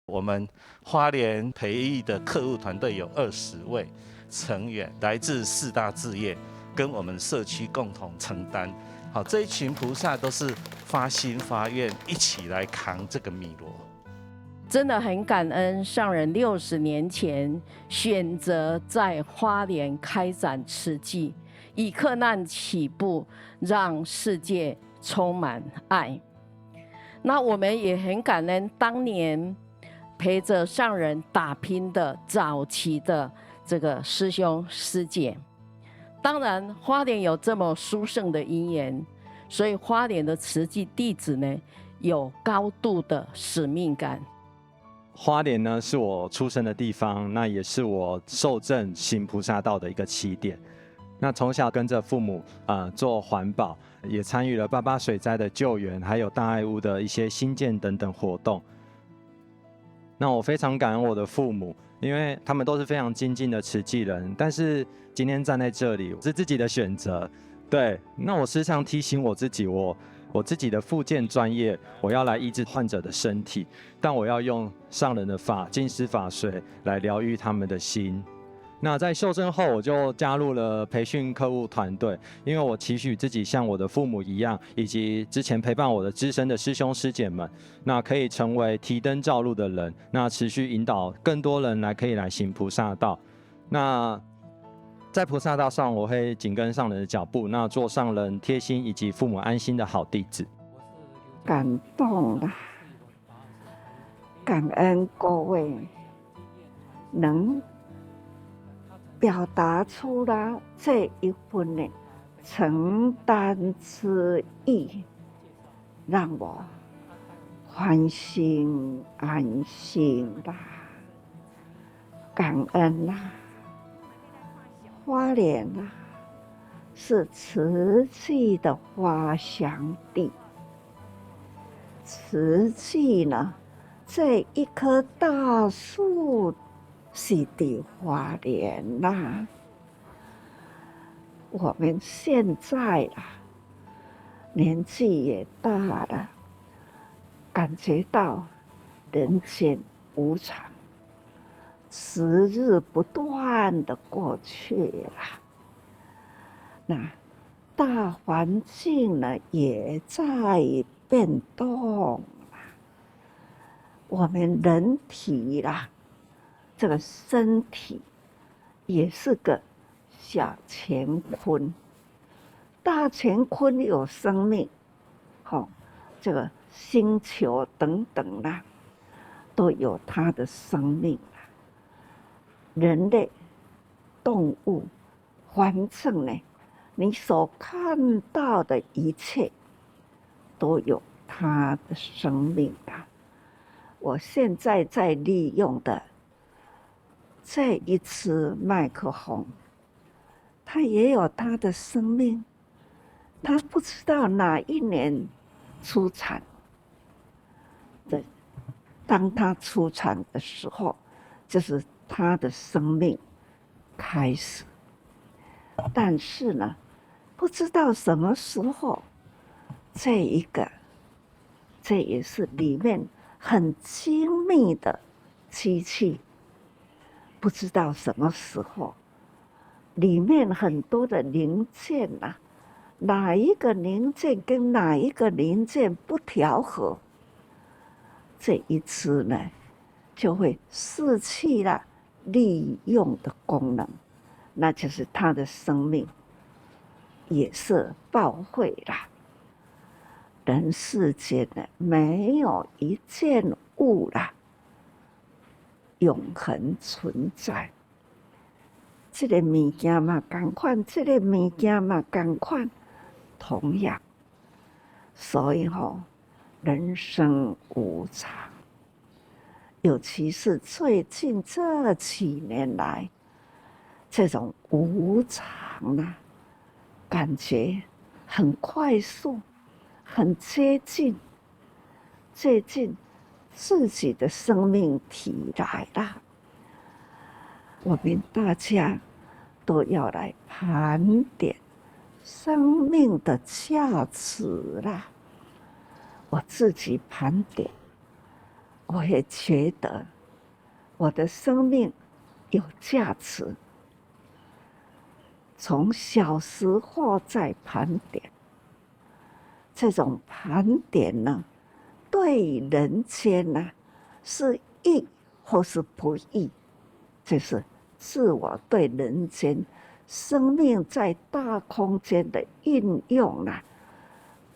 我们花莲培育的客户团队有20位成员，来自4大志业，跟我们社区共同承担。好，这一群菩萨都是发心发愿，一起来扛这个米罗。真的很感恩上人60年前选择在花莲开展慈济，以克难起步，让世界充满爱。那我们也很感恩当年陪着上人打拼的早期的这个师兄师姐。当然，花莲有这么殊胜的因缘，所以花莲的慈济弟子呢，有高度的使命感。花莲呢是我出生的地方，那也是我受证行菩萨道的一个起点。那从小跟着父母做环保，也参与了88水灾的救援，还有大爱屋的一些新建等等活动。那我非常感恩我的父母，因为他们都是非常精进的慈济人，但是今天站在这里是自己的选择。对，那我时常提醒我自己，我自己的复健专业，我要来医治患者的身体，但我要用上人的法净施法水来疗愈他们的心。那在受证后，我就加入了培训客户团队，因为我期许自己像我的父母一样，以及之前陪伴我的资深的师兄师姐们，那可以成为提灯照路的人，那持续引导更多人可以来行菩萨道。那在菩萨道上，我会紧跟上人的脚步，那做上人贴心以及父母安心的好弟子。感动啦，感恩各位能表达出了这一份的承担之意，让我欢心安心啦，感恩啦。花莲啊，是慈济的发祥地。慈济呢，这一棵大树是在花莲啦。我们现在啊，年纪也大了，感觉到人间无常。时日不断的过去了，那大环境呢也在变动了。我们人体啦，这个身体也是个小乾坤，大乾坤有生命，这个星球等等啦，都有它的生命。人类、动物、反正呢，你所看到的一切，都有它的生命啊。我现在在利用的这一支麦克风，它也有它的生命。它不知道哪一年出产的，当它出产的时候，就是他的生命开始，但是呢，不知道什么时候，这也是里面很精密的机器，不知道什么时候，里面很多的零件啊，哪一个零件跟哪一个零件不调和，这一次呢，就会失去了利用的功能，那就是它的生命也是报废了。人世间呢，没有一件物啦永恒存在。这个物件嘛同款，这个物件嘛同款，同样。所以人生无常。尤其是最近这几年来，这种无常啊，感觉很快速，很接近自己的生命体来了。我们大家都要来盘点生命的价值啦。我自己盘点。我也觉得我的生命有价值。从小时候在盘点，这种盘点呢，对人间呢是益或是不益，就是自我对人间生命在大空间的运用啊，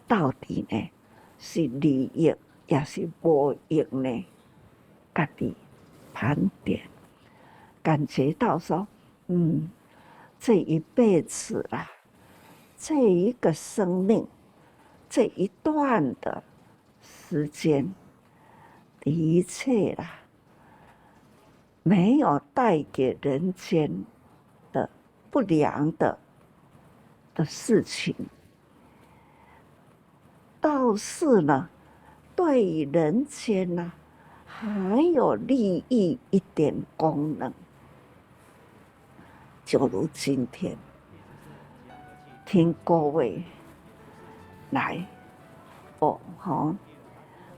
到底呢是利益也是无益呢？家己盘点，感觉到说，这一辈子啦，这一个生命，这一段的时间，的确啦，没有带给人间的不良的事情，倒是呢，对人间呢，还有利益一点功能。就如今天听各位来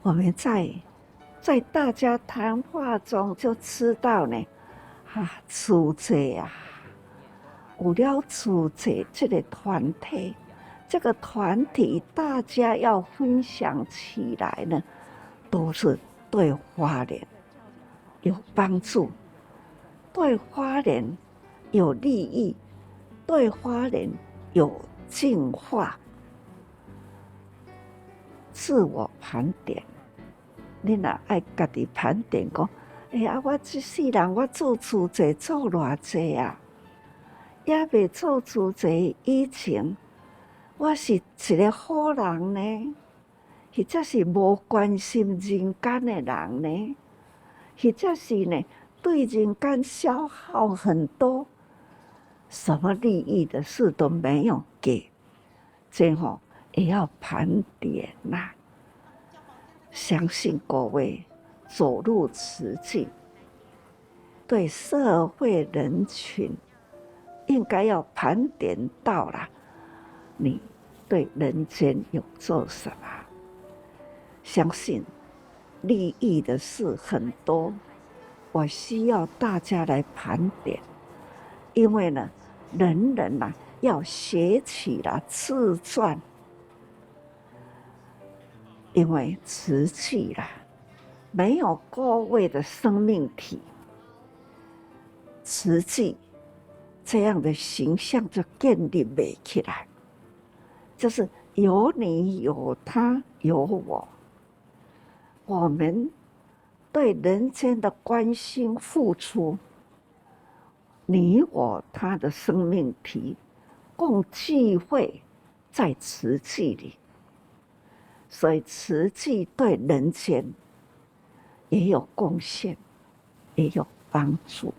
我们在大家谈话中就知道呢，主者啊，有了主者这个团体，这个团体大家要分享起来呢，都是对花莲有帮助，对花莲有利益，对花莲有净化。自我盘点，你若爱家己盘点讲，我这世人我做主者做偌济啊，也未做主者以前，我是一个好人呢，或者是无关心人间的人呢，或者是呢对人间消耗很多，什么利益的事都没有给，这也要盘点呐。相信各位走入慈济，对社会人群应该要盘点到了，你对人间有做什么？相信利益的事很多，我需要大家来盘点，因为呢，人人呐要学起了自传。因为瓷器啦，没有各位的生命体，瓷器这样的形象就建立不起来。就是有你有他有我，我们对人间的关心付出，你我他的生命体共聚会在瓷器里。所以慈济对人间也有贡献，也有帮助。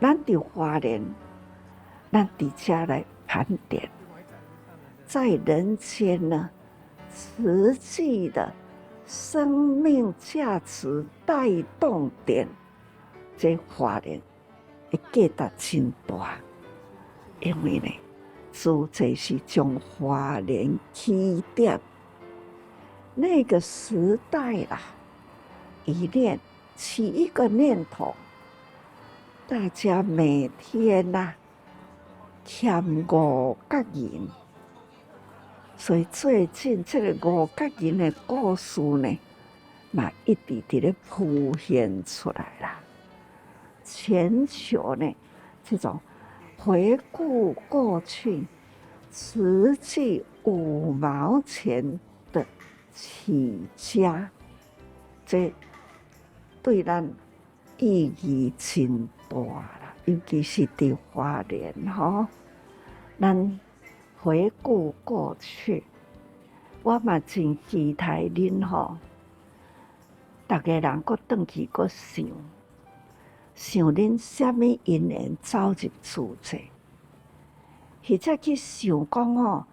咱伫花莲，咱伫家来盘点，在人间呢，慈济的生命价值带动点，这花莲会价值真大，因为呢，主这是将花莲起点。那个时代啦，起一个念头，大家每天欠5角银，所以最近这个5角银的故事呢，嘛一直伫咧浮现出来啦。全球呢，这种回顾过去，实际5毛钱的起家，这对咱意义真大啦，尤其是伫花莲咱回顾过去，我嘛真期待恁大家人搁转去搁想恁什么因缘走入主济，或者去想讲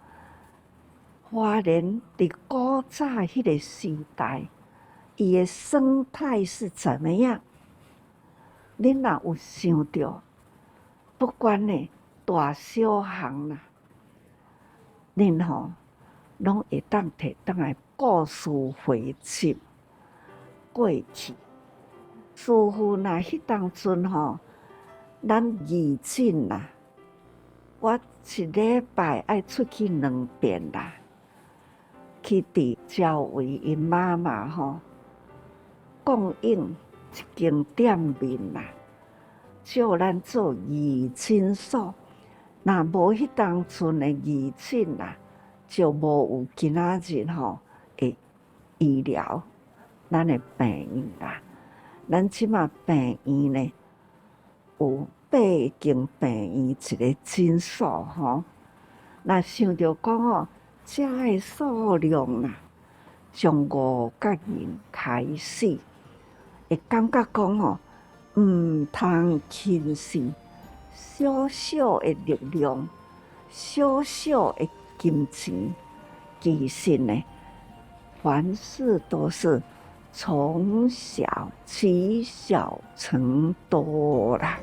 花莲伫古早迄个时代，伊的生态是怎么样？恁若有想到，不管呢大小项啦，恁拢会当摕倒来故事回集，过去。师父那迄当阵吼，咱义诊啦，我一礼拜爱出去2遍啦，去伫教会因妈妈吼供应一间店面啦，叫咱做义诊所。若无迄当阵的义诊啦，就无有今仔日吼的医疗，咱的病院啦。咱即马病院呢，有8间病院一个诊所吼。若想着讲哦，遮个数量啦，从5个人开始，会感觉讲哦，毋通轻视小小的力量，小小的金钱，其实呢，凡事都是从小积小成多啦。